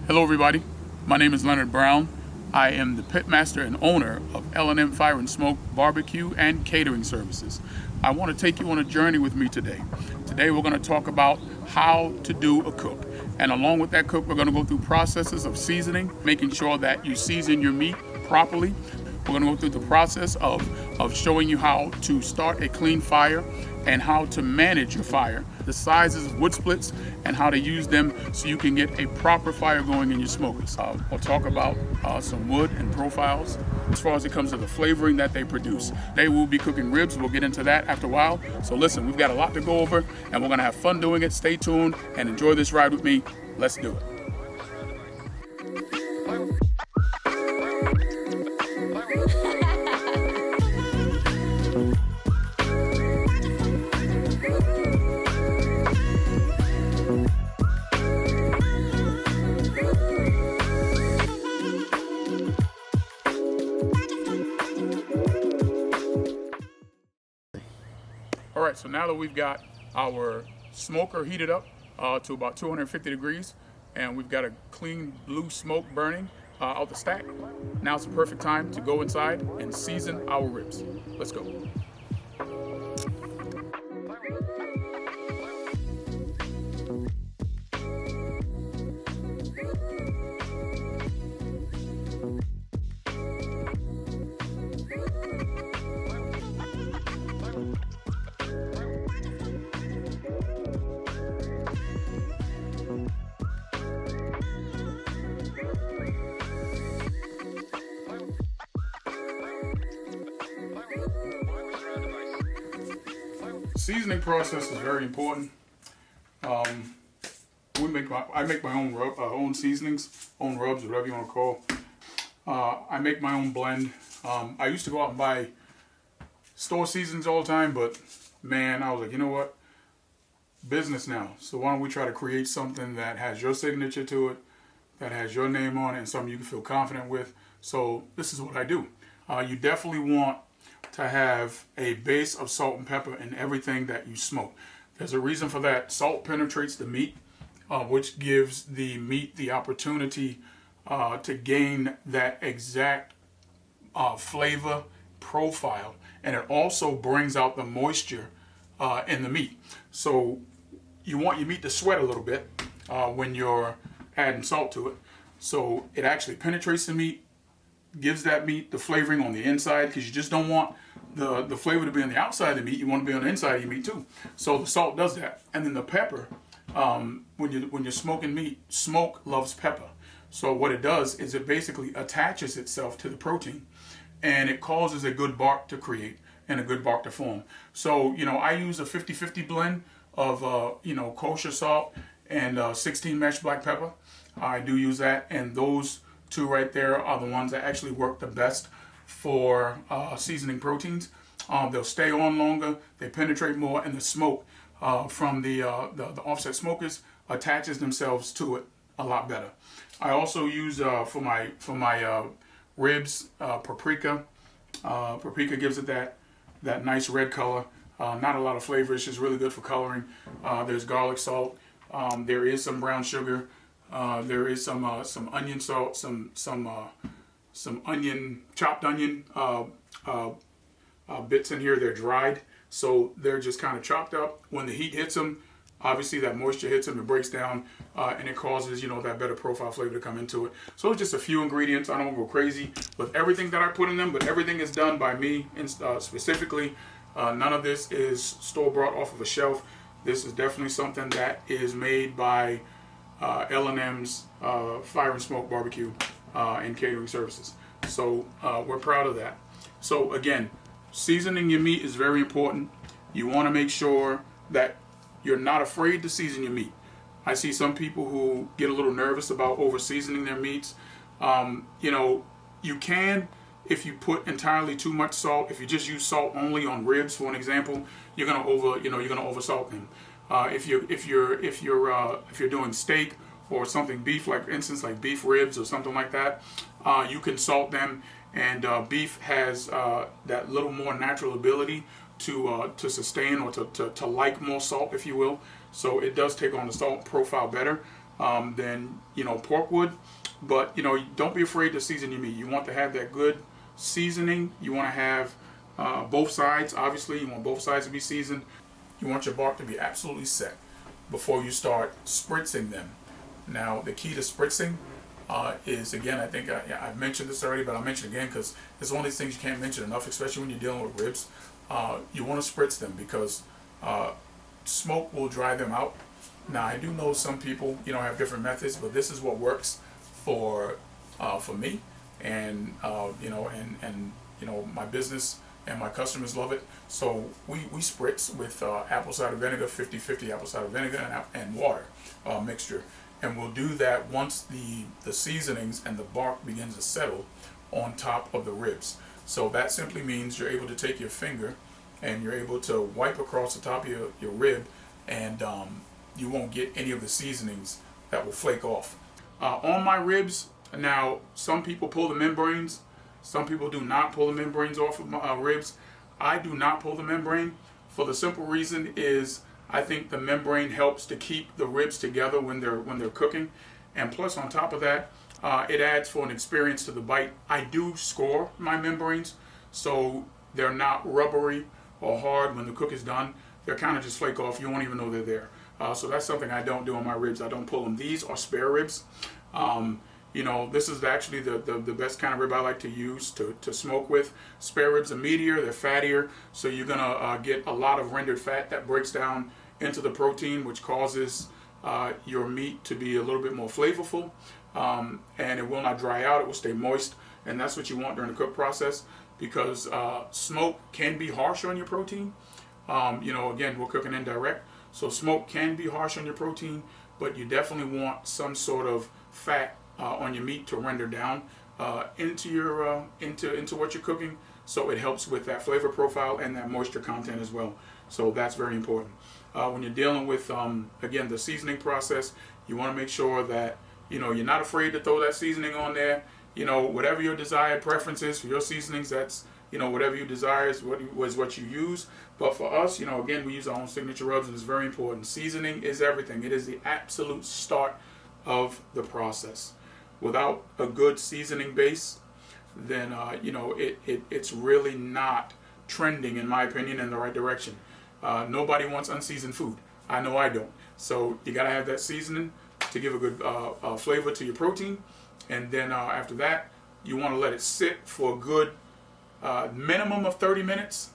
Hello everybody, my name is Leonard Brown. I am the pitmaster and owner of L&M'S Barbecue and Catering Services. I want to take you on a journey with me today. Today we're going to talk about how to do a cook. And along with that cook, we're going to go through processes of seasoning, making sure that you season your meat properly. We're going to go through the process of showing you how to start a clean fire and how to manage your fire, the sizes of wood splits and how to use them so you can get a proper fire going in your smokers. We'll talk about some wood and profiles as far as it comes to the flavoring that they produce. They will be cooking ribs. We'll get into that after a while. So listen, we've got a lot to go over and we're gonna have fun doing it. Stay tuned and enjoy this ride with me. Let's do it. All right, so now that we've got our smoker heated up to about 250 degrees and we've got a clean blue smoke burning out the stack, now it's the perfect time to go inside and season our ribs. Let's go. Seasoning process is very important. I make my own seasonings, own rubs, whatever you want to call. I make my own blend. I used to go out and buy store seasonings all the time, but man, I was like, you know what? Business now. So why don't we try to create something that has your signature to it, that has your name on it, and something you can feel confident with. So this is what I do. You definitely want to have a base of salt and pepper in everything that you smoke. There's a reason for that. Salt penetrates the meat, which gives the meat the opportunity to gain that exact flavor profile, and it also brings out the moisture in the meat. So you want your meat to sweat a little bit when you're adding salt to it. So it actually penetrates the meat, gives that meat the flavoring on the inside, because you just don't want the flavor to be on the outside of the meat. You want to be on the inside of your meat too. So the salt does that. And then the pepper, when you're smoking meat, smoke loves pepper. So what it does is it basically attaches itself to the protein and it causes a good bark to create and a good bark to form. So, I use a 50-50 blend of, kosher salt and 16 mesh black pepper. I do use that, and those two right there are the ones that actually work the best for seasoning proteins. They'll stay on longer, they penetrate more, and the smoke from the offset smokers attaches themselves to it a lot better. I also use for my ribs paprika. Paprika gives it that nice red color. Not a lot of flavor, it's just really good for coloring. There's garlic salt. There is some brown sugar. There is some onion salt, some onion, chopped onion bits in here. They're dried, so they're just kind of chopped up. When the heat hits them, obviously that moisture hits them, it breaks down, and it causes that better profile flavor to come into it. So it's just a few ingredients. I don't go crazy with everything that I put in them, but everything is done by me specifically. None of this is store-bought off of a shelf. This is definitely something that is made by L&M'S Fire and Smoke Barbecue and Catering Services. So we're proud of that. So again, seasoning your meat is very important. You want to make sure that you're not afraid to season your meat. I see some people who get a little nervous about over seasoning their meats. You can, if you put entirely too much salt. If you just use salt only on ribs, for an example, you're gonna over salt them. If you're doing steak or something beef, like for instance like beef ribs or something like that, you can salt them. And beef has that little more natural ability to sustain or to like more salt, if you will. So it does take on the salt profile better. than, pork would. But, don't be afraid to season your meat. You want to have that good seasoning. You want to have both sides. Obviously, you want both sides to be seasoned. You want your bark to be absolutely set before you start spritzing them. Now, the key to spritzing is, again, I think I've mentioned this already, but I'll mention it again because it's one of these things you can't mention enough, especially when you're dealing with ribs. You want to spritz them because smoke will dry them out. Now, I do know some people, have different methods, but this is what works for me, and my business and my customers love it. So we spritz with apple cider vinegar, 50-50 apple cider vinegar and water mixture. And we'll do that once the seasonings and the bark begins to settle on top of the ribs. So that simply means you're able to take your finger and you're able to wipe across the top of your rib, and you won't get any of the seasonings that will flake off. On my ribs, now some people pull the membranes, some people do not pull the membranes off of my ribs. I do not pull the membrane for the simple reason is I think the membrane helps to keep the ribs together when they're cooking, and plus on top of that, it adds for an experience to the bite. I do score my membranes so they're not rubbery or hard when the cook is done. They're kind of just flake off. You won't even know they're there. So that's something I don't do on my ribs. I don't pull them. These are spare ribs. This is actually the best kind of rib I like to use to smoke with. Spare ribs are meatier, they're fattier, so you're gonna get a lot of rendered fat that breaks down into the protein, which causes your meat to be a little bit more flavorful, and it will not dry out, it will stay moist, and that's what you want during the cook process, because smoke can be harsh on your protein. Again, we're cooking indirect, so smoke can be harsh on your protein, but you definitely want some sort of fat on your meat to render down into what you're cooking, so it helps with that flavor profile and that moisture content as well. So that's very important. When you're dealing with again, the seasoning process, you want to make sure that you're not afraid to throw that seasoning on there. Whatever your desired preference is for your seasonings, that's whatever you desire is what you use. But for us, again, we use our own signature rubs, and it's very important. Seasoning is everything. It is the absolute start of the process. Without a good seasoning base, then it's really not trending, in my opinion, in the right direction. Nobody wants unseasoned food. I know I don't. So you gotta have that seasoning to give a good flavor to your protein, and then after that, you want to let it sit for a good minimum of 30 minutes,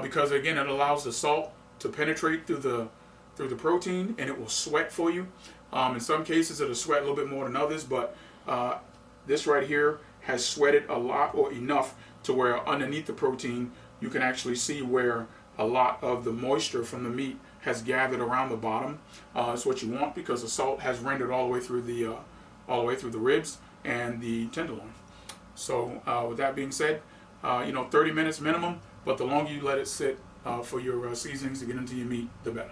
because again, it allows the salt to penetrate through the protein, and it will sweat for you. In some cases, it'll sweat a little bit more than others, but this right here has sweated a lot or enough to where underneath the protein, you can actually see where a lot of the moisture from the meat has gathered around the bottom. It's what you want, because the salt has rendered all the way through the ribs and the tenderloin. So with that being said, 30 minutes minimum, but the longer you let it sit for your seasonings to get into your meat, the better.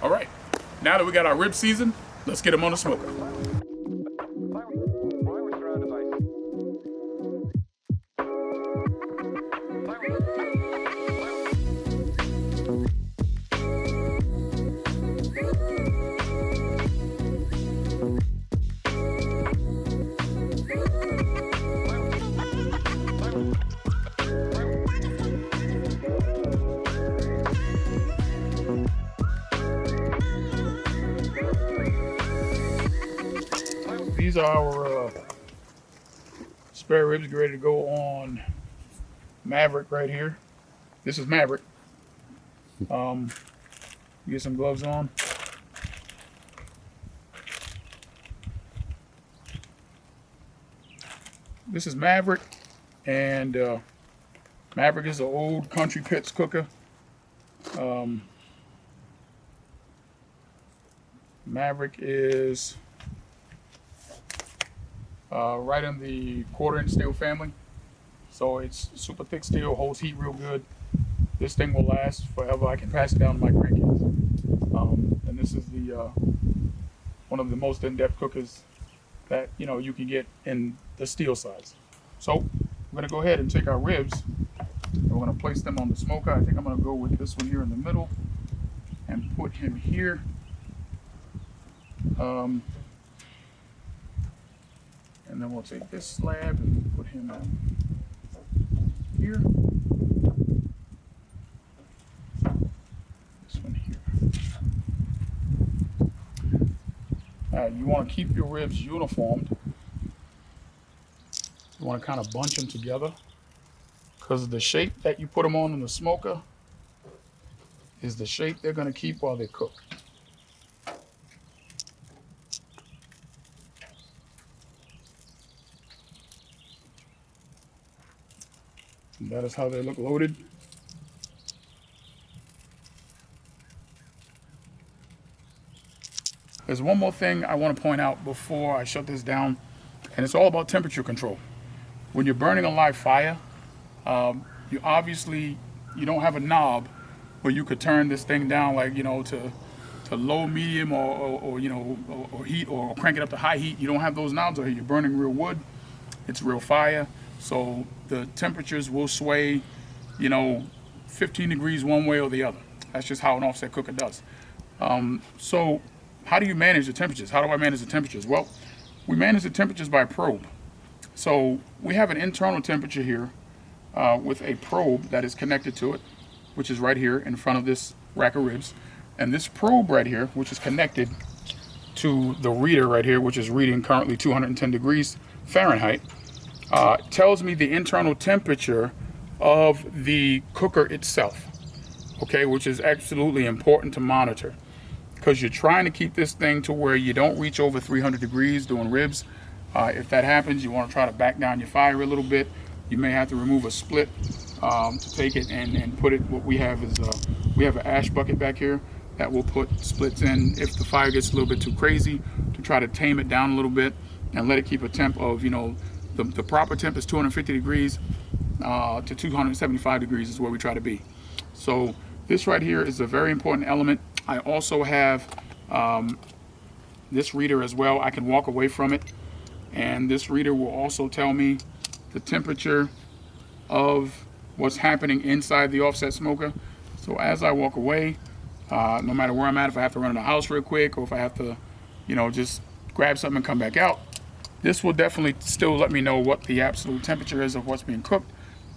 All right, now that we got our ribs seasoned, let's get them on the smoker. These are our spare ribs ready to go on Maverick right here. This is Maverick. Get some gloves on. This is Maverick, and Maverick is an old country pits cooker. Maverick is right in the 1/4-inch steel family, so it's super thick steel, holds heat real good. This thing will last forever. I can pass it down to my grandkids. one of the most in-depth cookers that you can get in the steel size. So we're gonna go ahead and take our ribs and we're gonna place them on the smoker. I think I'm gonna go with this one here in the middle and put him here. And then we'll take this slab and put him on here. This one here. You want to keep your ribs uniformed. You want to kind of bunch them together because the shape that you put them on in the smoker is the shape they're going to keep while they cook. And that is how they look loaded. There's one more thing I want to point out before I shut this down, and it's all about temperature control. When you're burning a live fire, you don't have a knob where you could turn this thing down, like to low, medium, or heat, or crank it up to high heat. You don't have those knobs over here. You're burning real wood. It's real fire, so the temperatures will sway, 15 degrees one way or the other. That's just how an offset cooker does. So how do you manage the temperatures? How do I manage the temperatures? Well, we manage the temperatures by probe. So we have an internal temperature here with a probe that is connected to it, which is right here in front of this rack of ribs. And this probe right here, which is connected to the reader right here, which is reading currently 210 degrees Fahrenheit, tells me the internal temperature of the cooker itself, okay, which is absolutely important to monitor, because you're trying to keep this thing to where you don't reach over 300 degrees doing ribs. If that happens, you want to try to back down your fire a little bit. You may have to remove a split to take it and put it. What we have is we have an ash bucket back here that we'll put splits in if the fire gets a little bit too crazy, to try to tame it down a little bit and let it keep a temp of, the proper temp is 250 degrees to 275 degrees is where we try to be. So this right here is a very important element. I also have this reader as well. I can walk away from it, and this reader will also tell me the temperature of what's happening inside the offset smoker. So as I walk away, no matter where I'm at, if I have to run in the house real quick, or if I have to, just grab something and come back out, this will definitely still let me know what the absolute temperature is of what's being cooked,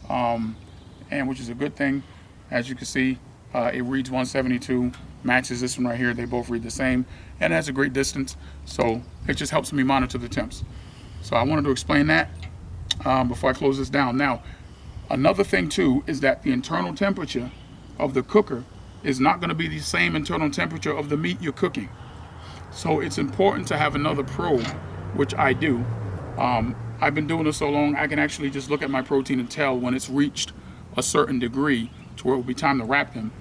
and which is a good thing. As you can see, it reads 172, matches this one right here. They both read the same, and it has a great distance, so it just helps me monitor the temps. So I wanted to explain that before I close this down. Now, another thing too is that the internal temperature of the cooker is not going to be the same internal temperature of the meat you're cooking. So it's important to have another probe, which I do. I've been doing this so long, I can actually just look at my protein and tell when it's reached a certain degree to where it will be time to wrap them.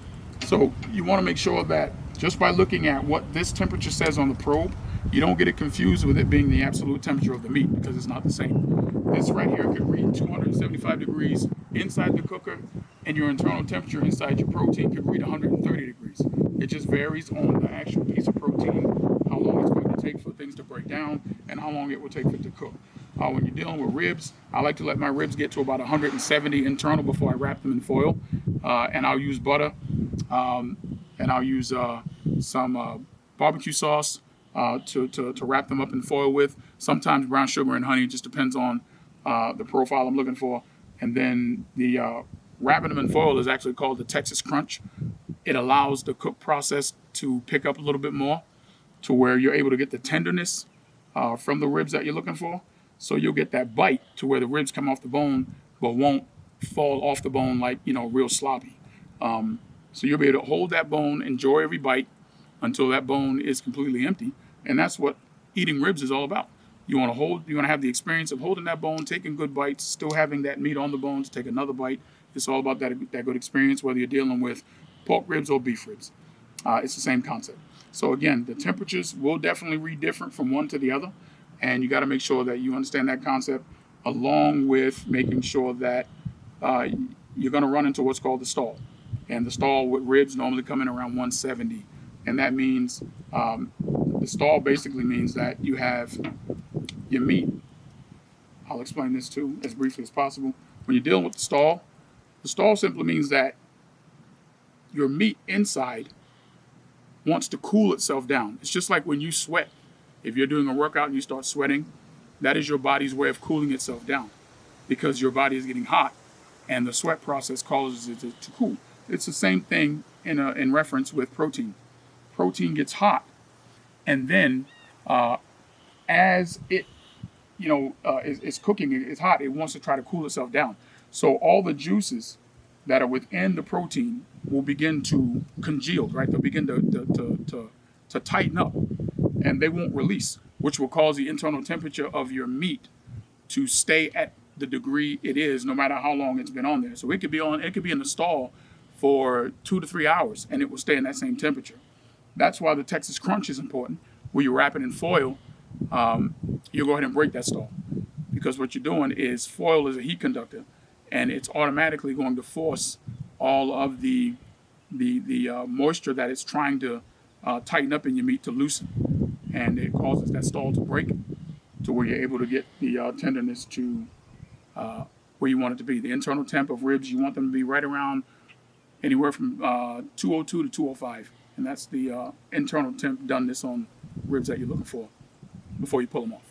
So you want to make sure that just by looking at what this temperature says on the probe, you don't get it confused with it being the absolute temperature of the meat, because it's not the same. This right here could read 275 degrees inside the cooker, and your internal temperature inside your protein could read 130 degrees. It just varies on the actual piece of protein, how long it's going to take for things to break down, and how long it will take for it to cook. When you're dealing with ribs, I like to let my ribs get to about 170 internal before I wrap them in foil, and I'll use butter, and I'll use some barbecue sauce to wrap them up in foil with. Sometimes brown sugar and honey, it just depends on the profile I'm looking for. And then the wrapping them in foil is actually called the Texas Crunch. It allows the cook process to pick up a little bit more, to where you're able to get the tenderness from the ribs that you're looking for. So you'll get that bite to where the ribs come off the bone, but won't fall off the bone like, real sloppy. So you'll be able to hold that bone, enjoy every bite until that bone is completely empty. And that's what eating ribs is all about. You want to have the experience of holding that bone, taking good bites, still having that meat on the bone to take another bite. It's all about that good experience, whether you're dealing with pork ribs or beef ribs. It's the same concept. So again, the temperatures will definitely read different from one to the other. And you got to make sure that you understand that concept, along with making sure that you're going to run into what's called the stall. And the stall with ribs normally come in around 170 and that means the stall basically means that you have your meat. I'll explain this too as briefly as possible. When you're dealing with the stall simply means that your meat inside wants to cool itself down. It's just like when you sweat. If you're doing a workout and you start sweating, that is your body's way of cooling itself down because your body is getting hot and the sweat process causes it to cool. It's the same thing in reference with protein. Protein gets hot, and then as it is cooking, it's hot. It wants to try to cool itself down. So all the juices that are within the protein will begin to congeal, right? They'll begin to tighten up, and they won't release, which will cause the internal temperature of your meat to stay at the degree it is, no matter how long it's been on there. So it could be in the stall for 2 to 3 hours, and it will stay in that same temperature. That's why the Texas Crunch is important. Where you wrap it in foil, you'll go ahead and break that stall, because what you're doing is foil is a heat conductor, and it's automatically going to force all of the moisture that it's trying to tighten up in your meat to loosen, and it causes that stall to break to where you're able to get the tenderness to where you want it to be. The internal temp of ribs, you want them to be right around anywhere from 202 to 205, and that's the internal temp doneness on ribs that you're looking for before you pull them off.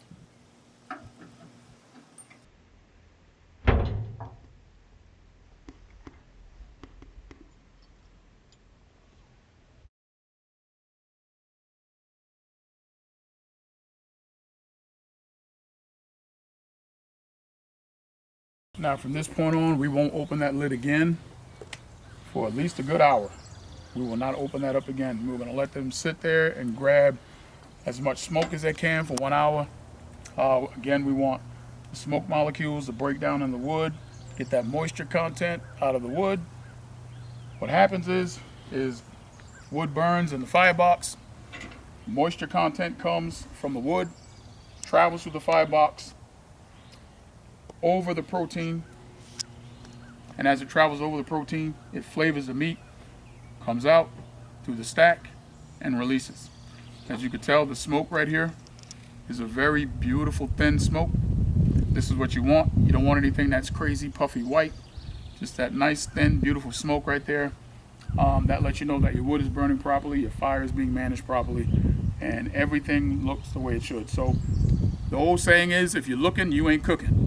Now from this point on, we won't open that lid again for at least a good hour. We will not open that up again. We're going to let them sit there and grab as much smoke as they can for 1 hour. Again, we want the smoke molecules to break down in the wood, get that moisture content out of the wood. What happens is wood burns in the firebox. Moisture content comes from the wood, travels through the firebox over the protein, and as it travels over the protein, it flavors the meat, comes out through the stack, and releases. As you can tell, the smoke right here is a very beautiful thin smoke. This is what you want. You don't want anything that's crazy puffy white. Just that nice thin beautiful smoke right there. That lets you know that your wood is burning properly, your fire is being managed properly, and everything looks the way it should. So the old saying is, if you're looking, you ain't cooking.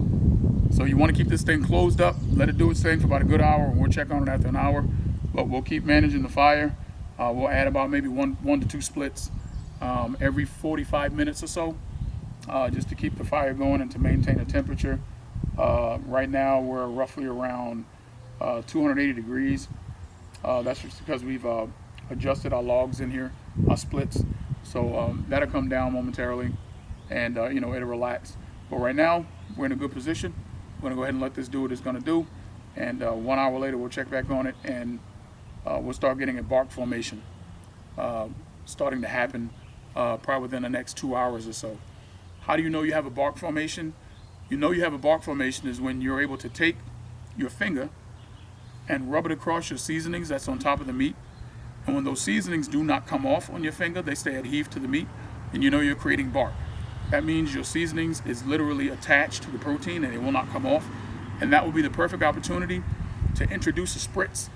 So you want to keep this thing closed up, let it do its thing for about a good hour, and we'll check on it after an hour. But we'll keep managing the fire. We'll add about maybe one to two splits every 45 minutes or so, just to keep the fire going and to maintain the temperature. Right now we're roughly around 280 degrees. That's just because we've adjusted our logs in here, our splits. So that'll come down momentarily, and it'll relax. But right now we're in a good position. We're gonna go ahead and let this do what it's gonna do, and 1 hour later we'll check back on it, and we'll start getting a bark formation starting to happen probably within the next 2 hours or so. How do you know you have a bark formation? You know you have a bark formation is when you're able to take your finger and rub it across your seasonings that's on top of the meat, and when those seasonings do not come off on your finger, they stay adhesive to the meat, and you know you're creating bark. That means your seasonings is literally attached to the protein and it will not come off, and that will be the perfect opportunity to introduce a spritz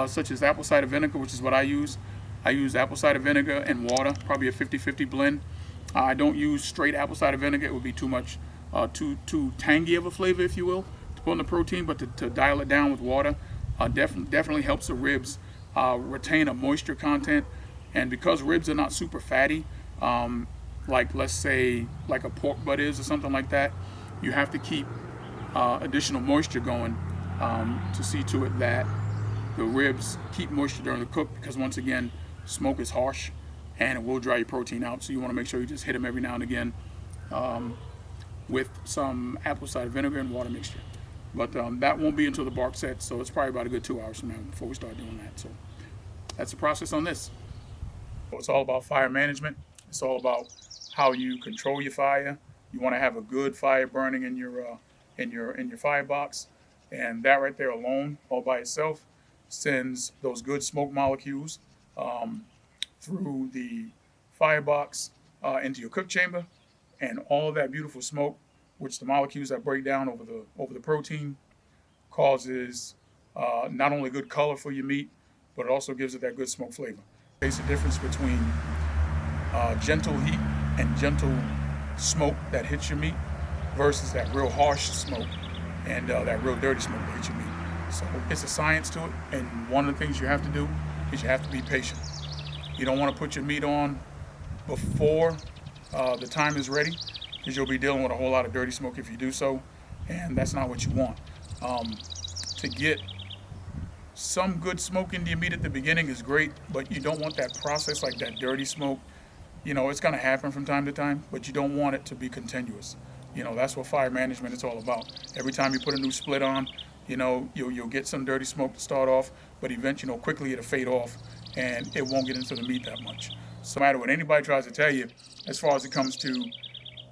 such as apple cider vinegar, which is what I use. I use apple cider vinegar and water, probably a 50-50 blend. I don't use straight apple cider vinegar. It would be too much, too tangy of a flavor, if you will, to put in the protein, but to dial it down with water definitely helps the ribs retain a moisture content. And because ribs are not super fatty, like let's say like a pork butt is or something like that, you have to keep additional moisture going to see to it that the ribs keep moisture during the cook, because once again, smoke is harsh and it will dry your protein out. So you want to make sure you just hit them every now and again with some apple cider vinegar and water mixture. But that won't be until the bark sets, so it's probably about a good 2 hours from now before we start doing that. So that's the process on this. It's all about fire management. It's all about how you control your fire. You want to have a good fire burning in your firebox, and that right there alone, all by itself, sends those good smoke molecules through the firebox into your cook chamber, and all that beautiful smoke, which the molecules that break down over the protein, causes not only good color for your meat, but it also gives it that good smoke flavor. Taste the difference between gentle heat and gentle smoke that hits your meat versus that real harsh smoke and that real dirty smoke that hits your meat. So it's a science to it, and one of the things you have to do is you have to be patient. You don't want to put your meat on before the time is ready, because you'll be dealing with a whole lot of dirty smoke if you do so, and that's not what you want. To get some good smoke into your meat at the beginning is great, but you don't want that process, like that dirty smoke. It's going to happen from time to time, but you don't want it to be continuous. That's what fire management is all about. Every time you put a new split on, you'll get some dirty smoke to start off, but eventually, quickly it'll fade off, and it won't get into the meat that much. So no matter what anybody tries to tell you, as far as it comes to,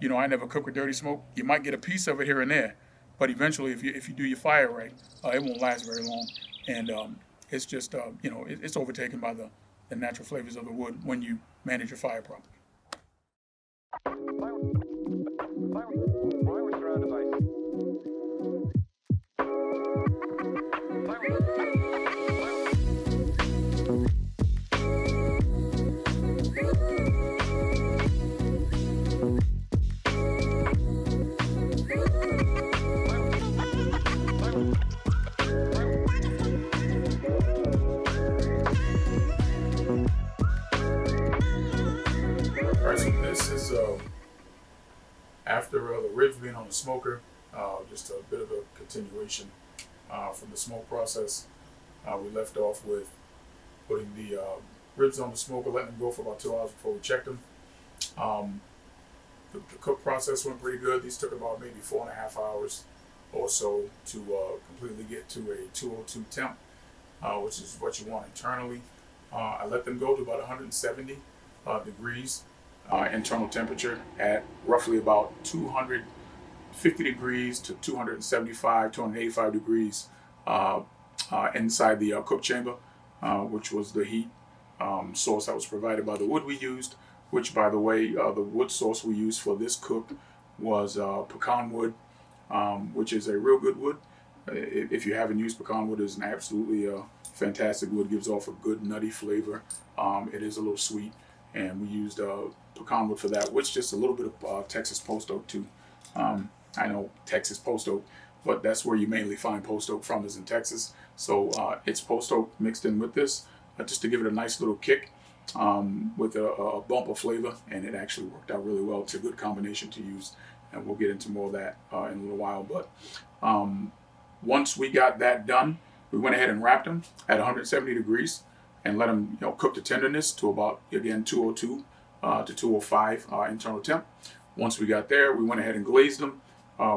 I never cook with dirty smoke, you might get a piece of it here and there, but eventually, if you do your fire right, it won't last very long, and it's just, it's overtaken by the natural flavors of the wood when you manage your fire properly. Alright, so this is after the ribs being on the smoker, just a bit of a continuation from the smoke process. We left off with putting the ribs on the smoker, letting them go for about 2 hours before we checked them. The cook process went pretty good. These took about maybe 4.5 hours or so to completely get to a 202 temp, which is what you want internally. I let them go to about 170 degrees internal temperature at roughly about 250 degrees to 275, 285 degrees inside the cook chamber, which was the heat source that was provided by the wood we used, which, by the way, the wood source we used for this cook was pecan wood, which is a real good wood. If you haven't used pecan wood, it's an absolutely fantastic wood. Gives off a good nutty flavor. It is a little sweet, and we used pecan wood for that, which just a little bit of Texas post oak too. I know Texas post oak, but that's where you mainly find post oak from, is in Texas. So it's post oak mixed in with this, just to give it a nice little kick with a bump of flavor, and it actually worked out really well. It's a good combination to use, and we'll get into more of that in a little while. But once we got that done, we went ahead and wrapped them at 170 degrees and let them cook to tenderness to about, again, 202 to 205 internal temp. Once we got there, we went ahead and glazed them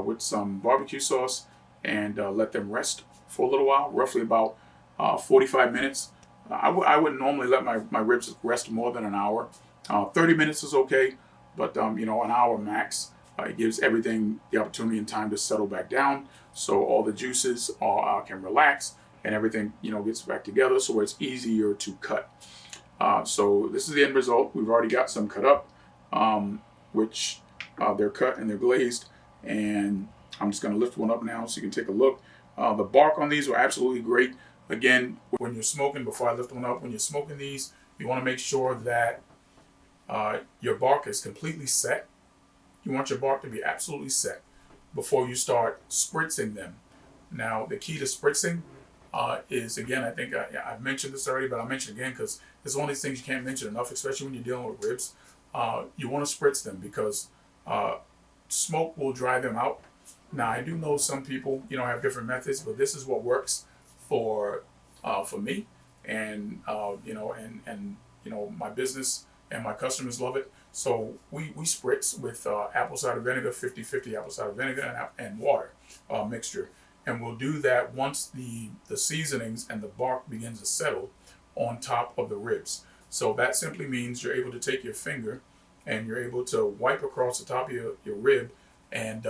with some barbecue sauce and let them rest for a little while, roughly about 45 minutes. I wouldn't normally let my ribs rest more than an hour. 30 minutes is okay, but an hour max. It gives everything the opportunity and time to settle back down, so all the juices can relax and everything gets back together, so it's easier to cut. So this is the end result. We've already got some cut up, which they're cut and they're glazed, and I'm just going to lift one up now so you can take a look. The bark on these were absolutely great. Again, when you're smoking, before I lift one up, when you're smoking these, you want to make sure that your bark is completely set. You want your bark to be absolutely set before you start spritzing them. Now, the key to spritzing is, again, I think I've mentioned this already, but I'll mention it again because it's one of these things you can't mention enough, especially when you're dealing with ribs. You want to spritz them because smoke will dry them out. Now, I do know some people, have different methods, but this is what works for me, and my business and my customers love it. So we spritz with apple cider vinegar, 50-50 apple cider vinegar and water mixture. And we'll do that once the seasonings and the bark begins to settle on top of the ribs. So that simply means you're able to take your finger and you're able to wipe across the top of your rib, and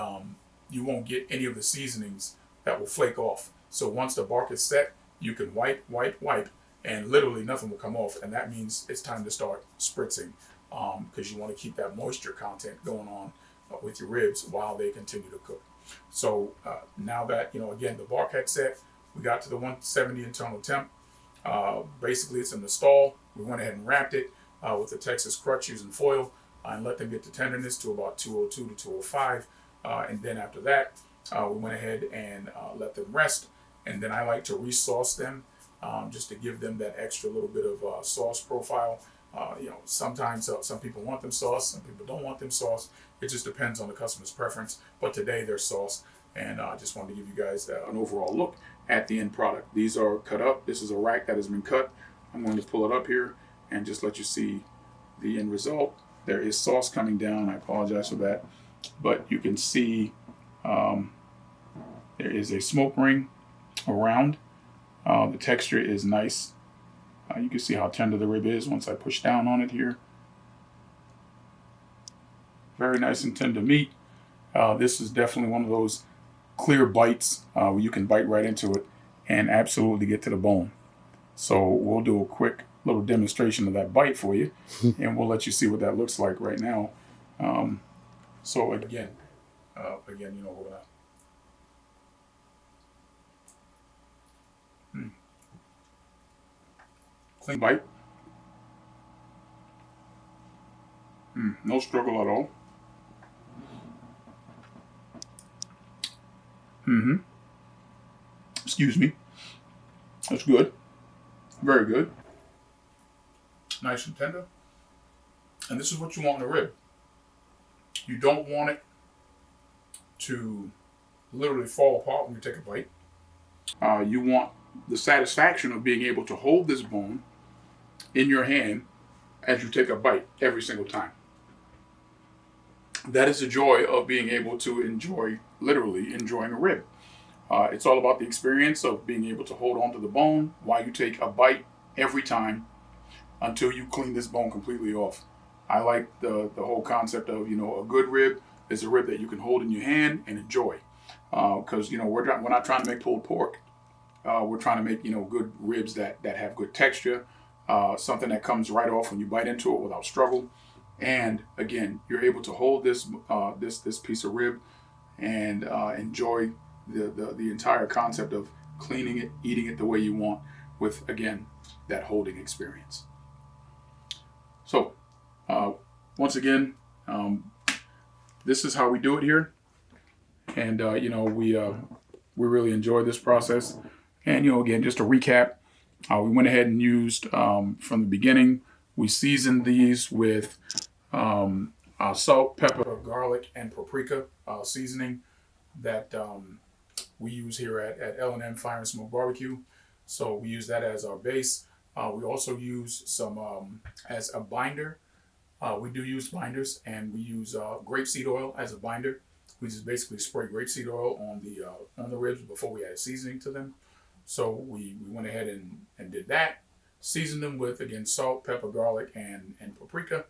you won't get any of the seasonings that will flake off. So once the bark is set, you can wipe, and literally nothing will come off. And that means it's time to start spritzing, because you want to keep that moisture content going on with your ribs while they continue to cook. So now that, again, the bark head set, we got to the 170 internal temp. Basically, it's in the stall. We went ahead and wrapped it with the Texas crutch using foil and let them get the tenderness to about 202 to 205. And then after that, we went ahead and let them rest. And then I like to re-sauce them just to give them that extra little bit of sauce profile. Sometimes some people want them sauce, some people don't want them sauce. It just depends on the customer's preference. But today they're sauce, and I just wanted to give you guys an overall look at the end product. These are cut up. This is a rack that has been cut. I'm going to pull it up here and just let you see the end result. There is sauce coming down. I apologize for that, but you can see there is a smoke ring around. The texture is nice. You can see how tender the rib is once I push down on it here. Very nice and tender meat. This is definitely one of those clear bites where you can bite right into it and absolutely get to the bone. So we'll do a quick little demonstration of that bite for you, and we'll let you see what that looks like right now. So again, we're gonna. Clean bite. No struggle at all. Excuse me. That's good. Very good. Nice and tender. And this is what you want in a rib. You don't want it to literally fall apart when you take a bite. You want the satisfaction of being able to hold this bone in your hand as you take a bite every single time. That is the joy of being able to literally enjoying a rib. It's all about the experience of being able to hold on to the bone while you take a bite every time until you clean this bone completely off. I like the whole concept of, a good rib is a rib that you can hold in your hand and enjoy. Because, we're not trying to make pulled pork. We're trying to make, good ribs that have good texture, something that comes right off when you bite into it without struggle. And again, you're able to hold this piece of rib and enjoy the entire concept of cleaning it, eating it the way you want, with, again, that holding experience. So, once again, this is how we do it here. And, we really enjoy this process. And, again, just to recap, we went ahead and used, from the beginning, we seasoned these with salt, pepper, garlic, and paprika seasoning that we use here at L&M'S So we use that as our base. We also use some as a binder. We do use binders, and we use grapeseed oil as a binder. We just basically spray grapeseed oil on the ribs before we add seasoning to them. So we went ahead and did that. Seasoned them with, again, salt, pepper, garlic, and paprika.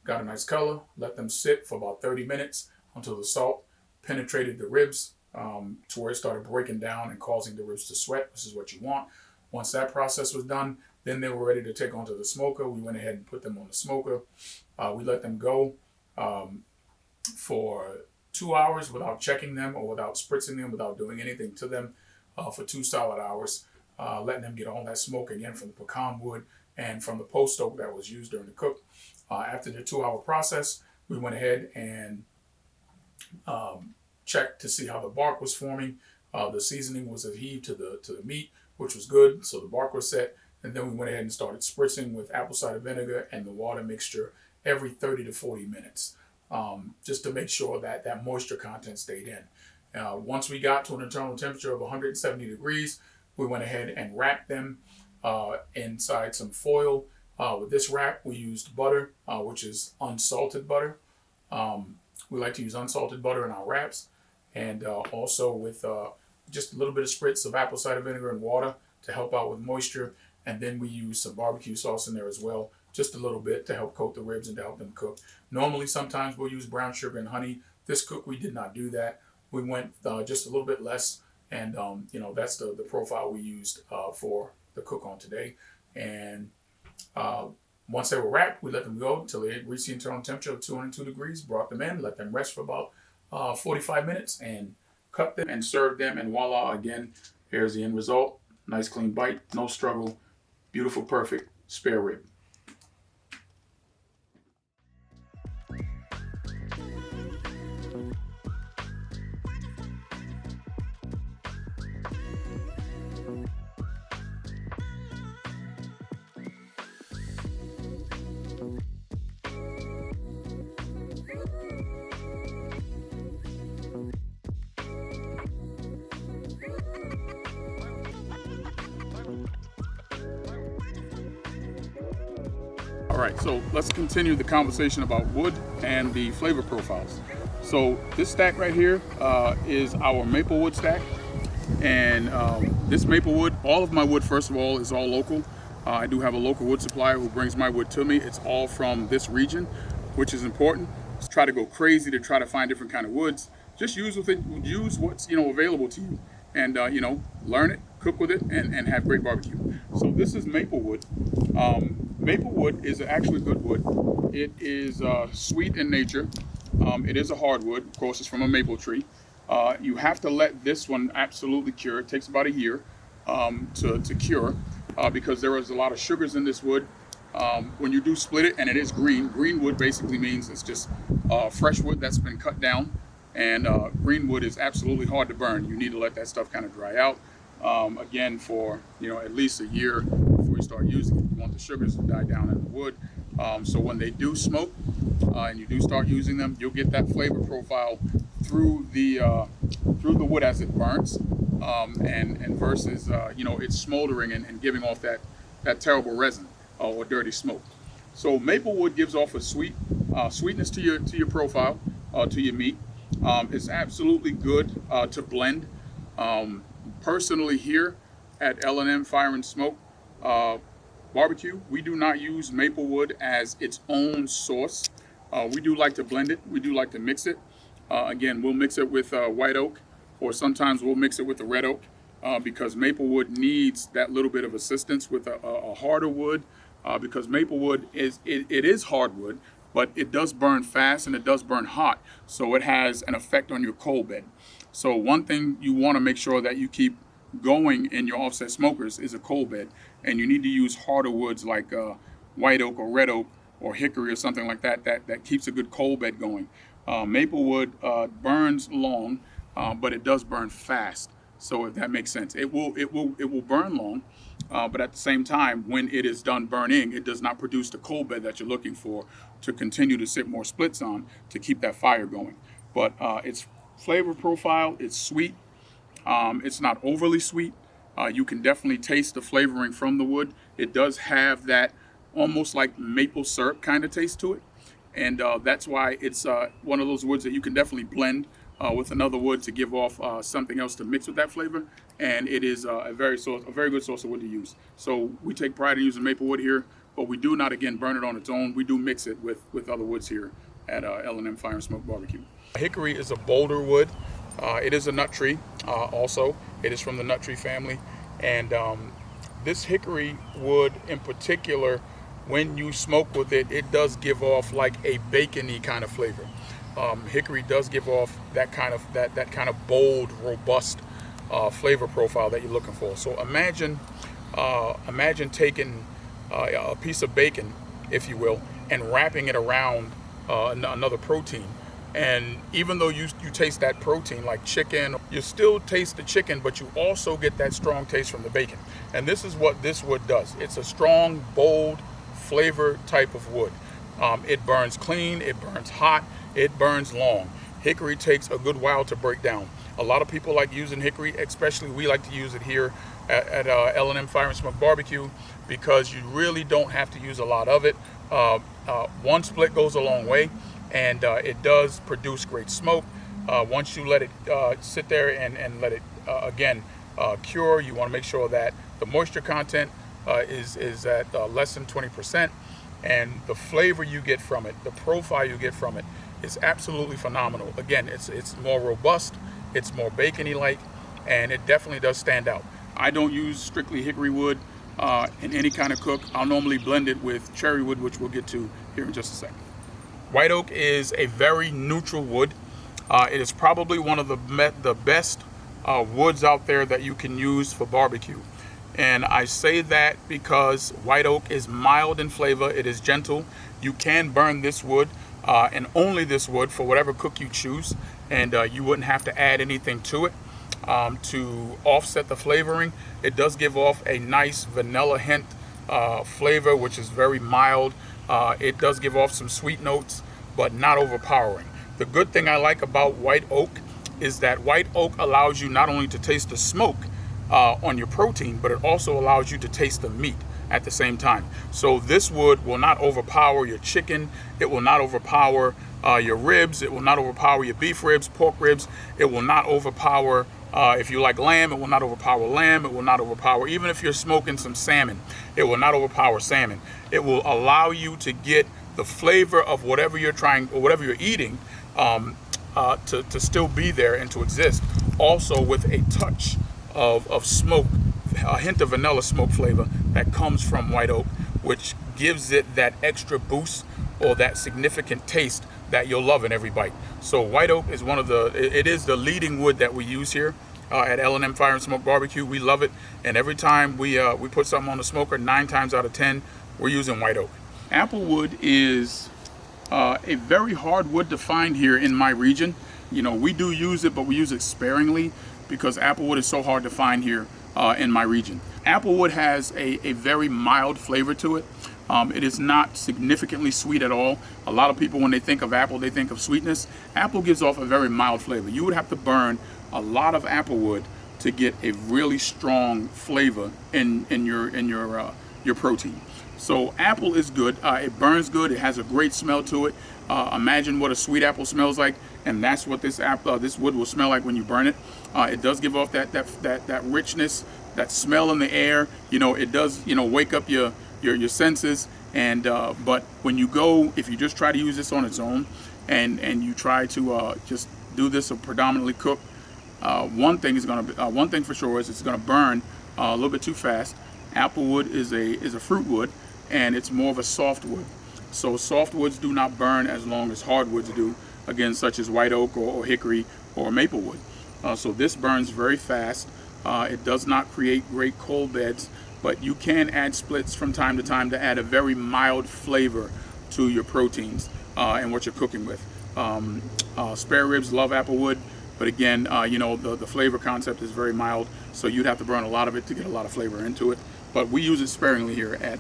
Got a nice color. Let them sit for about 30 minutes until the salt penetrated the ribs to where it started breaking down and causing the ribs to sweat. This is what you want. Once that process was done, then they were ready to take onto the smoker. We went ahead and put them on the smoker. We let them go for 2 hours without checking them or without spritzing them, without doing anything to them for 2 solid hours, letting them get all that smoke again from the pecan wood and from the post oak that was used during the cook. After the 2-hour process, we went ahead and checked to see how the bark was forming. The seasoning was adhered to the meat, which was good, so the bark was set. And then we went ahead and started spritzing with apple cider vinegar and the water mixture every 30 to 40 minutes, just to make sure that that moisture content stayed in. Once we got to an internal temperature of 170 degrees, we went ahead and wrapped them inside some foil. With this wrap, we used butter, which is unsalted butter. We like to use unsalted butter in our wraps, and also with just a little bit of spritz of apple cider vinegar and water to help out with moisture. And then we use some barbecue sauce in there as well, just a little bit to help coat the ribs and to help them cook. Normally, sometimes we'll use brown sugar and honey. This cook, we did not do that. We went just a little bit less, and that's the profile we used for the cook on today. And once they were wrapped, we let them go until they reached the internal temperature of 202 degrees, brought them in, let them rest for about 45 minutes, and cut them and served them. And voila, again, here's the end result. Nice clean bite, no struggle, beautiful, perfect spare rib. All right, so let's continue the conversation about wood and the flavor profiles. So this stack right here is our maple wood stack. And this maple wood, all of my wood, first of all, is all local. I do have a local wood supplier who brings my wood to me. It's all from this region, which is important. Just try to go crazy to try to find different kind of woods. Just use what's available to you, and learn it, cook with it, and have great barbecue. So this is maple wood. Maple wood is actually good wood. It is sweet in nature. It is a hardwood. Of course, it's from a maple tree. You have to let this one absolutely cure. It takes about a year to cure because there is a lot of sugars in this wood. When you do split it, and it is green, green wood basically means it's just fresh wood that's been cut down. And green wood is absolutely hard to burn. You need to let that stuff kind of dry out. Again, for at least a year before you start using it. You want the sugars to die down in the wood. So when they do smoke and you do start using them, you'll get that flavor profile through the wood as it burns, and versus it's smoldering and giving off that terrible resin or dirty smoke. So maple wood gives off a sweetness to your profile, to your meat. It's absolutely good to blend. Personally, here at L&M Fire and Smoke Barbecue, we do not use maple wood as its own sauce. We do like to blend it. We do like to mix it. Again, we'll mix it with white oak, or sometimes we'll mix it with the red oak, because maple wood needs that little bit of assistance with a harder wood, because maple wood it is hardwood, but it does burn fast and it does burn hot, so it has an effect on your coal bed. So one thing you want to make sure that you keep going in your offset smokers is a coal bed, and you need to use harder woods like white oak or red oak or hickory or something like that keeps a good coal bed going. Maple wood burns long, but it does burn fast. So if that makes sense, it will burn long, but at the same time, when it is done burning, it does not produce the coal bed that you're looking for to continue to sit more splits on to keep that fire going. But its flavor profile, it's sweet. It's not overly sweet. You can definitely taste the flavoring from the wood. It does have that almost like maple syrup kind of taste to it. And that's why it's one of those woods that you can definitely blend with another wood to give off something else to mix with that flavor. And it is a very good source of wood to use. So we take pride in using maple wood here, but we do not, again, burn it on its own. We do mix it with other woods here at L&M Fire and Smoke Barbecue. Hickory is a boulder wood. It is a nut tree also. It is from the nut tree family. And this hickory wood in particular, when you smoke with it, it does give off like a bacony kind of flavor. Hickory does give off that kind of bold, robust flavor profile that you're looking for. So imagine taking a piece of bacon, if you will, and wrapping it around another protein. And even though you taste that protein like chicken, you still taste the chicken, but you also get that strong taste from the bacon. And this is what this wood does. It's a strong, bold flavor type of wood. It burns clean, it burns hot, it burns long. Hickory takes a good while to break down. A lot of people like using hickory, especially we like to use it here at L&M Fire and Smoke Barbecue, because you really don't have to use a lot of it. One split goes a long way, and it does produce great smoke. Once you let it sit there and let it cure, you want to make sure that the moisture content is at less than 20%, and the flavor you get from it, the profile you get from it, is absolutely phenomenal. Again, it's more robust, it's more bacony-like, and it definitely does stand out. I don't use strictly hickory wood. in any kind of cook. I'll normally blend it with cherry wood, which we'll get to here in just a second. White oak is a very neutral wood. It is probably one of the best woods out there that you can use for barbecue. And I say that because white oak is mild in flavor, it is gentle. You can burn this wood and only this wood for whatever cook you choose, and you wouldn't have to add anything to it to offset the flavoring. It does give off a nice vanilla hint flavor, which is very mild. It does give off some sweet notes, but not overpowering. The good thing I like about white oak is that white oak allows you not only to taste the smoke on your protein, but it also allows you to taste the meat at the same time. So this wood will not overpower your chicken. It will not overpower your ribs. It will not overpower your beef ribs, pork ribs. It will not overpower, if you like lamb, it will not overpower lamb. It will not overpower, even if you're smoking some salmon, it will not overpower salmon. It will allow you to get the flavor of whatever you're trying or whatever you're eating to still be there and to exist. Also with a touch of smoke, a hint of vanilla smoke flavor that comes from white oak, which gives it that extra boost or that significant taste that you'll love in every bite. So white oak is it is the leading wood that we use here at L&M Fire and Smoke Barbecue. We love it, and every time we put something on the smoker, 9 times out of 10, we're using white oak. Apple wood is a very hard wood to find here in my region. You know, we do use it, but we use it sparingly because apple wood is so hard to find here in my region. Apple wood has a very mild flavor to it. It is not significantly sweet at all. A lot of people, when they think of apple, they think of sweetness. Apple gives off a very mild flavor. You would have to burn a lot of apple wood to get a really strong flavor in your protein. So apple is good. It burns good. It has a great smell to it. Imagine what a sweet apple smells like, and that's what this wood will smell like when you burn it. It does give off that richness, that smell in the air. You know, it does, you know, wake up your senses. And but when you go, if you just try to use this on its own, and you try to just do this predominantly cook, one thing for sure is it's gonna burn a little bit too fast. Apple wood is a fruit wood, and it's more of a soft wood. So soft woods do not burn as long as hardwoods do, again, such as white oak or hickory or maple wood. So this burns very fast. It does not create great coal beds, but you can add splits from time to time to add a very mild flavor to your proteins and what you're cooking with. Spare ribs love apple wood, but again, you know, the flavor concept is very mild, so you'd have to burn a lot of it to get a lot of flavor into it. But we use it sparingly here at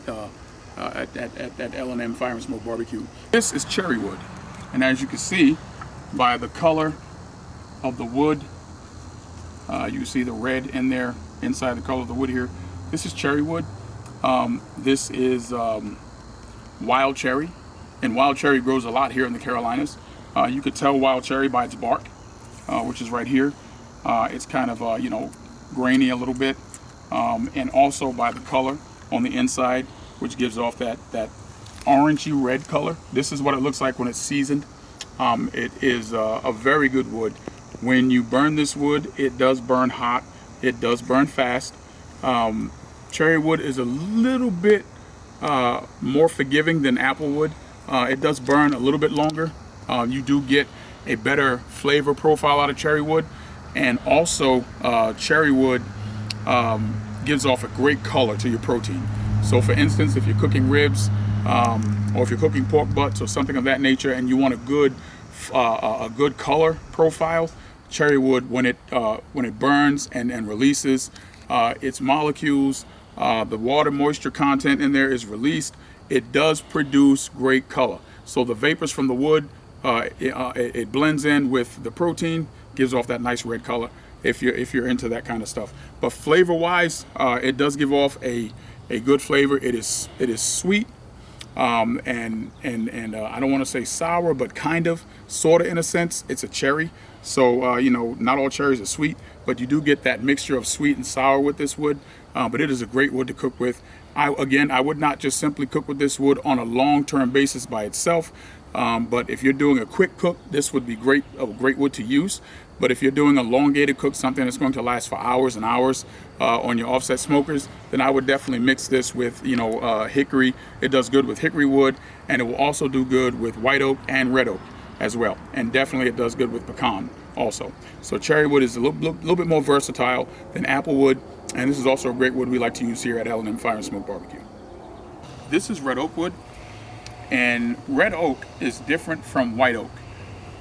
L&M Fire and Smoke Barbecue. This is cherry wood, and as you can see by the color of the wood, you see the red in there inside the color of the wood here. This is cherry wood. This is wild cherry, and wild cherry grows a lot here in the Carolinas. You could tell wild cherry by its bark, which is right here. It's kind of you know, grainy a little bit, and also by the color on the inside, which gives off that orangey red color. This is what it looks like when it's seasoned. It is a very good wood. When you burn this wood, it does burn hot. It does burn fast. Cherry wood is a little bit more forgiving than apple wood. It does burn a little bit longer. You do get a better flavor profile out of cherry wood, and also cherry wood gives off a great color to your protein. So for instance, if you're cooking ribs or if you're cooking pork butts or something of that nature, and you want a good color profile, cherry wood, when it burns and releases its molecules, the water moisture content in there is released, it does produce great color. So the vapors from the wood, it blends in with the protein, gives off that nice red color if you're into that kind of stuff. But flavor wise, it does give off a good flavor. It is sweet, and I don't want to say sour, but kind of, sort of in a sense. It's a cherry, so you know, not all cherries are sweet, but you do get that mixture of sweet and sour with this wood. But it is a great wood to cook with. I would not just simply cook with this wood on a long-term basis by itself. But if you're doing a quick cook, this would be a great wood to use. But if you're doing a elongated cook, something that's going to last for hours and hours on your offset smokers, then I would definitely mix this with, hickory. It does good with hickory wood, and it will also do good with white oak and red oak as well. And definitely it does good with pecan also. So cherry wood is a little bit more versatile than apple wood, and this is also a great wood we like to use here at L&M Fire and Smoke Barbecue. This is red oak wood, and red oak is different from white oak.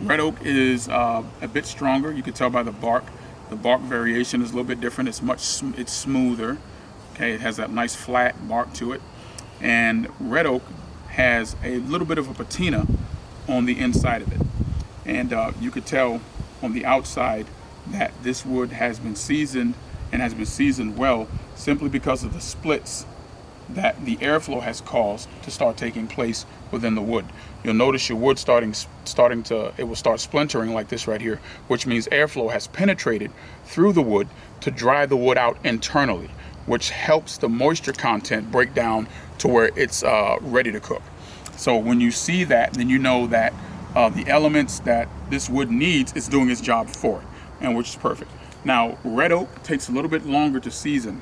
Red oak is a bit stronger. You can tell by the bark. The bark variation is a little bit different. It's smoother. Okay, it has that nice flat bark to it. And red oak has a little bit of a patina on the inside of it. And you could tell on the outside that this wood has been seasoned, and has been seasoned well, simply because of the splits that the airflow has caused to start taking place within the wood. You'll notice your wood it will start splintering like this right here, which means airflow has penetrated through the wood to dry the wood out internally, which helps the moisture content break down to where it's ready to cook. So when you see that, then you know that the elements that this wood needs is doing its job for it, and which is perfect. Now, red oak takes a little bit longer to season.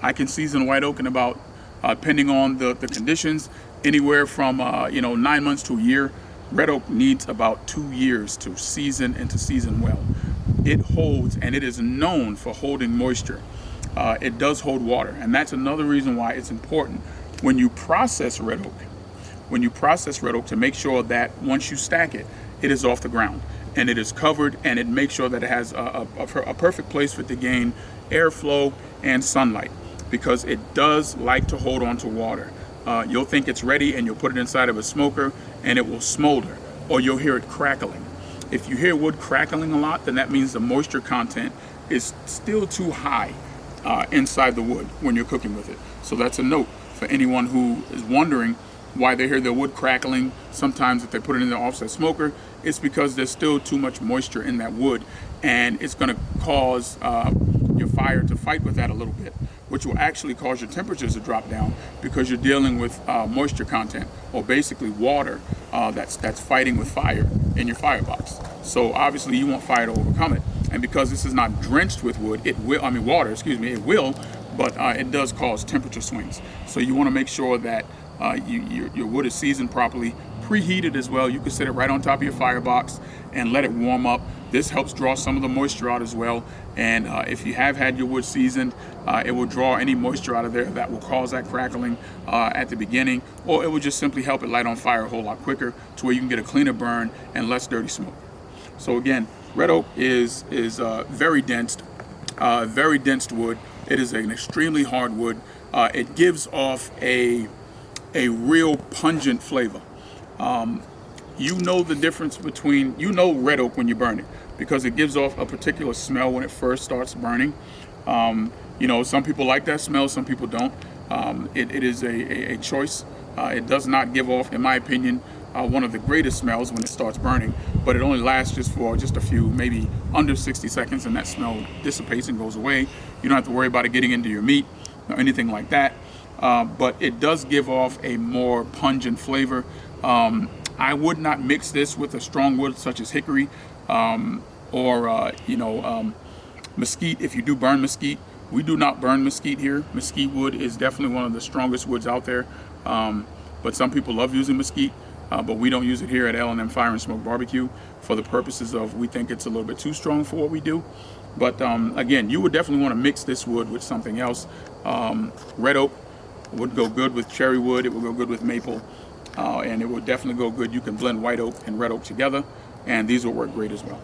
I can season white oak in about, depending on the conditions, anywhere from 9 months to a year. Red oak needs about 2 years to season and to season well. It holds, and it is known for holding moisture. It does hold water, and that's another reason why it's important when you process red oak. When you process red oak, to make sure that once you stack it, it is off the ground and it is covered, and it makes sure that it has a perfect place for it to gain airflow and sunlight, because it does like to hold on to water. You'll think it's ready and you'll put it inside of a smoker and it will smolder, or you'll hear it crackling. If you hear wood crackling a lot, then that means the moisture content is still too high inside the wood when you're cooking with it. So that's a note for anyone who is wondering why they hear their wood crackling. Sometimes if they put it in the offset smoker, it's because there's still too much moisture in that wood, and it's going to cause your fire to fight with that a little bit, which will actually cause your temperatures to drop down, because you're dealing with moisture content, or basically water that's fighting with fire in your firebox. So obviously you want fire to overcome it, and because this is not drenched with water, it will, but it does cause temperature swings. So you want to make sure that your wood is seasoned properly, preheated as well. You can set it right on top of your firebox and let it warm up. This helps draw some of the moisture out as well, and if you have had your wood seasoned, it will draw any moisture out of there that will cause that crackling at the beginning, or it will just simply help it light on fire a whole lot quicker, to where you can get a cleaner burn and less dirty smoke. So again, red oak is very dense wood. It is an extremely hard wood. It gives off a real pungent flavor. You know the difference between, red oak when you burn it, because it gives off a particular smell when it first starts burning. Some people like that smell, some people don't. It is a choice. It does not give off, in my opinion, one of the greatest smells when it starts burning, but it only lasts for just a few, maybe under 60 seconds, and that smell dissipates and goes away. You don't have to worry about it getting into your meat or anything like that. But it does give off a more pungent flavor. I would not mix this with a strong wood such as hickory or mesquite. If you do burn mesquite, we do not burn mesquite here. Mesquite wood is definitely one of the strongest woods out there, but some people love using mesquite, but we don't use it here at L&M Fire and Smoke Barbecue for the purposes of, we think it's a little bit too strong for what we do. But again, you would definitely want to mix this wood with something else. Red oak would go good with cherry wood. It would go good with maple, and it would definitely go good. You can blend white oak and red oak together, and these will work great as well.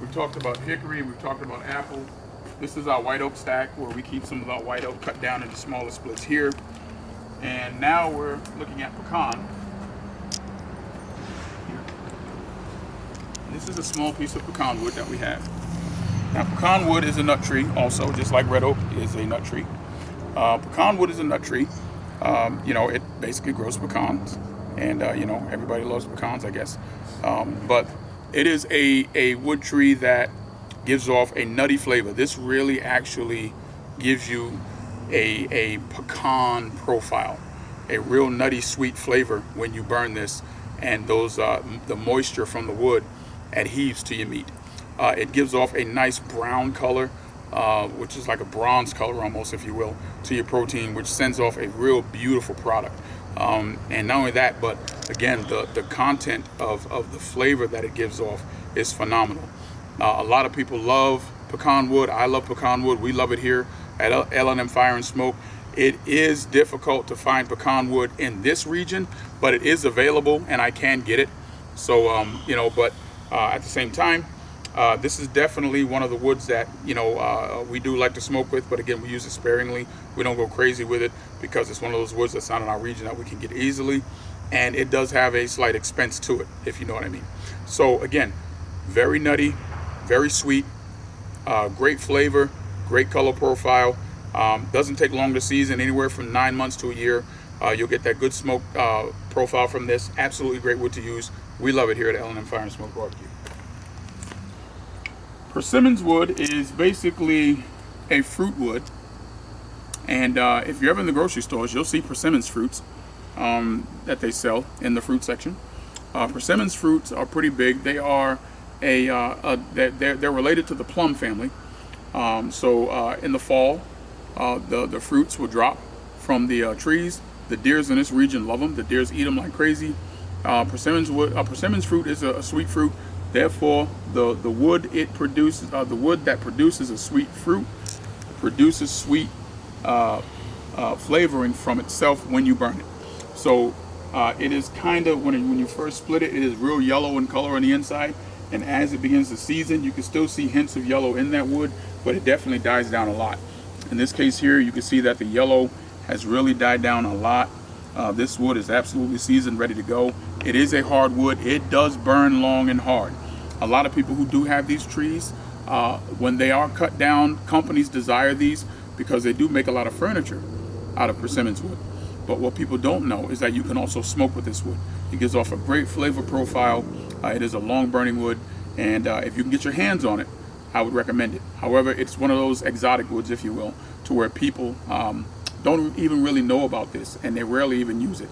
We've talked about hickory, we've talked about apple. This is our white oak stack, where we keep some of our white oak cut down into smaller splits here. And now we're looking at pecan. This is a small piece of pecan wood that we have. Now, pecan wood is a nut tree also, just like red oak is a nut tree. Pecan wood is a nut tree. It basically grows pecans, and everybody loves pecans, I guess. But it is a wood tree that gives off a nutty flavor. This really actually gives you a pecan profile, a real nutty sweet flavor when you burn this, and those the moisture from the wood adheres to your meat. It gives off a nice brown color, which is like a bronze color almost, if you will, to your protein, which sends off a real beautiful product. And not only that, but again, the content of the flavor that it gives off is phenomenal. A lot of people love pecan wood. I love pecan wood. We love it here at L&M Fire and Smoke. It is difficult to find pecan wood in this region, but it is available and I can get it. So, you know, but at the same time, this is definitely one of the woods that, you know, we do like to smoke with, but again, we use it sparingly. We don't go crazy with it because it's one of those woods that's not in our region that we can get easily. And it does have a slight expense to it, if you know what I mean. So again, very nutty, very sweet, great flavor, great color profile. Doesn't take long to season, anywhere from 9 months to a year. You'll get that good smoke profile from this. Absolutely great wood to use. We love it here at L&M Fire and Smoke Barbecue. Persimmons wood is basically a fruit wood, and if you're ever in the grocery stores, you'll see persimmons fruits that they sell in the fruit section. Persimmons fruits are pretty big. They are they're related to the plum family. So in the fall, the fruits will drop from the trees. The deers in this region love them. The deers eat them like crazy. Persimmons fruit is a sweet fruit. Therefore, the wood it produces, the wood that produces a sweet fruit, produces sweet flavoring from itself when you burn it. So it is kind of, when you first split it, it is real yellow in color on the inside. And as it begins to season, you can still see hints of yellow in that wood, but it definitely dies down a lot. In this case here, you can see that the yellow has really died down a lot. This wood is absolutely seasoned, ready to go. It is a hard wood. It does burn long and hard. A lot of people who do have these trees, when they are cut down, companies desire these because they do make a lot of furniture out of persimmons wood. But what people don't know is that you can also smoke with this wood. It gives off a great flavor profile. It is a long burning wood, and if you can get your hands on it, I would recommend it. However, it's one of those exotic woods, if you will, to where people don't even really know about this, and they rarely even use it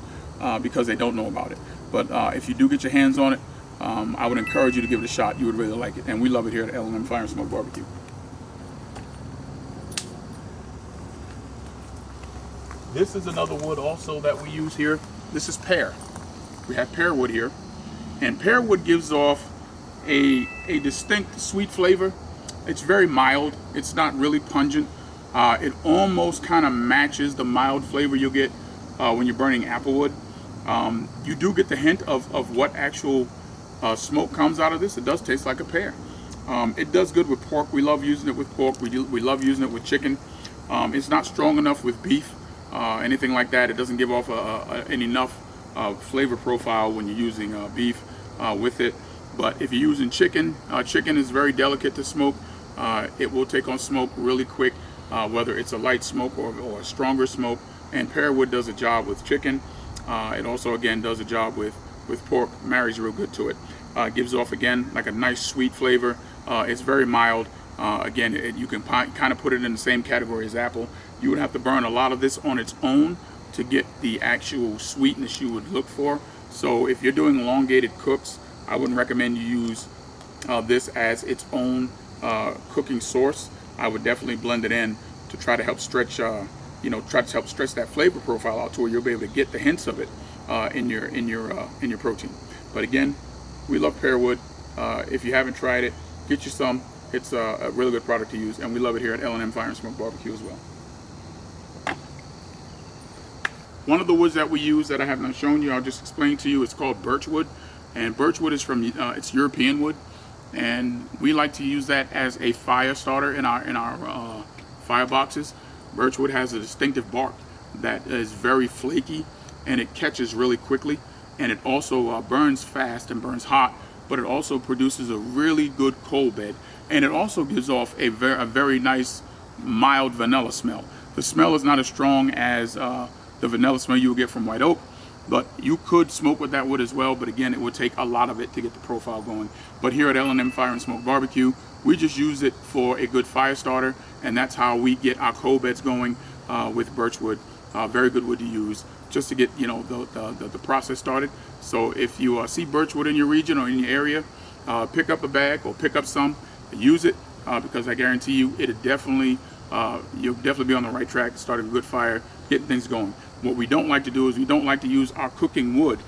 because they don't know about it. But if you do get your hands on it, I would encourage you to give it a shot. You would really like it, and we love it here at L&M Fire and Smoke Barbecue. This is another wood also that we use here. This is pear. We have pear wood here, and pear wood gives off a distinct sweet flavor. It's very mild. It's not really pungent. It almost kind of matches the mild flavor you'll get when you're burning applewood. You do get the hint of what actual smoke comes out of this. It does taste like a pear. It does good with pork. We love using it with pork. We love using it with chicken. It's not strong enough with beef, anything like that. It doesn't give off an enough flavor profile when you're using beef with it. But if you're using chicken, chicken is very delicate to smoke. It will take on smoke really quick, whether it's a light smoke or a stronger smoke. And pear wood does a job with chicken. It also, again, does a job with pork. Marries real good to it. Gives off, again, like a nice sweet flavor. It's very mild. Again, you can kind of put it in the same category as apple. You would have to burn a lot of this on its own to get the actual sweetness you would look for. So if you're doing elongated cooks, I wouldn't recommend you use this as its own cooking source. I would definitely blend it in to try to help stretch, stretch that flavor profile out to where you'll be able to get the hints of it in your protein. But again, we love pear wood. If you haven't tried it, get you some. It's a really good product to use, and we love it here at L&M Fire and Smoke Barbecue as well. One of the woods that we use that I have not shown you, I'll just explain to you, it's called birchwood. And birchwood is from, it's European wood. And we like to use that as a fire starter in our fire boxes. Birchwood has a distinctive bark that is very flaky, and it catches really quickly. And it also burns fast and burns hot, but it also produces a really good coal bed. And it also gives off a very nice, mild vanilla smell. The smell is not as strong as the vanilla smell you will get from white oak, but you could smoke with that wood as well. But again, it would take a lot of it to get the profile going. But here at L&M Fire and Smoke Barbecue, we just use it for a good fire starter, and that's how we get our coal beds going. with birchwood. Very good wood to use just to get the process started. So if you see birchwood in your region or in your area, pick up a bag or pick up some, use it, because I guarantee you it'll definitely you'll definitely be on the right track, starting a good fire, getting things going. What we don't like to do is we don't like to use our cooking wood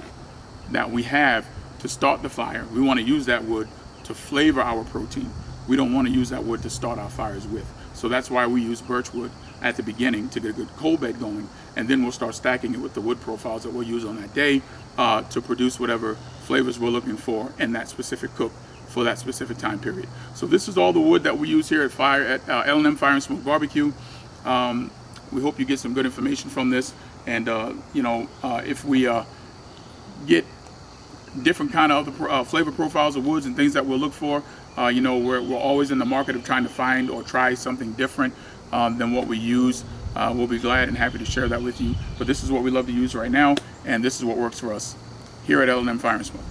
that we have to start the fire. We want to use that wood to flavor our protein. We don't want to use that wood to start our fires with. So that's why we use birchwood at the beginning to get a good coal bed going, and then we'll start stacking it with the wood profiles that we'll use on that day to produce whatever flavors we're looking for in that specific cook for that specific time period. So this is all the wood that we use here at L&M Fire and Smoke Barbecue. We hope you get some good information from this, and if we get different kind of flavor profiles of woods and things that we'll look for, we're always in the market of trying to find or try something different than what we use. We'll be glad and happy to share that with you. But this is what we love to use right now, and this is what works for us here at L&M Fire and Smoke.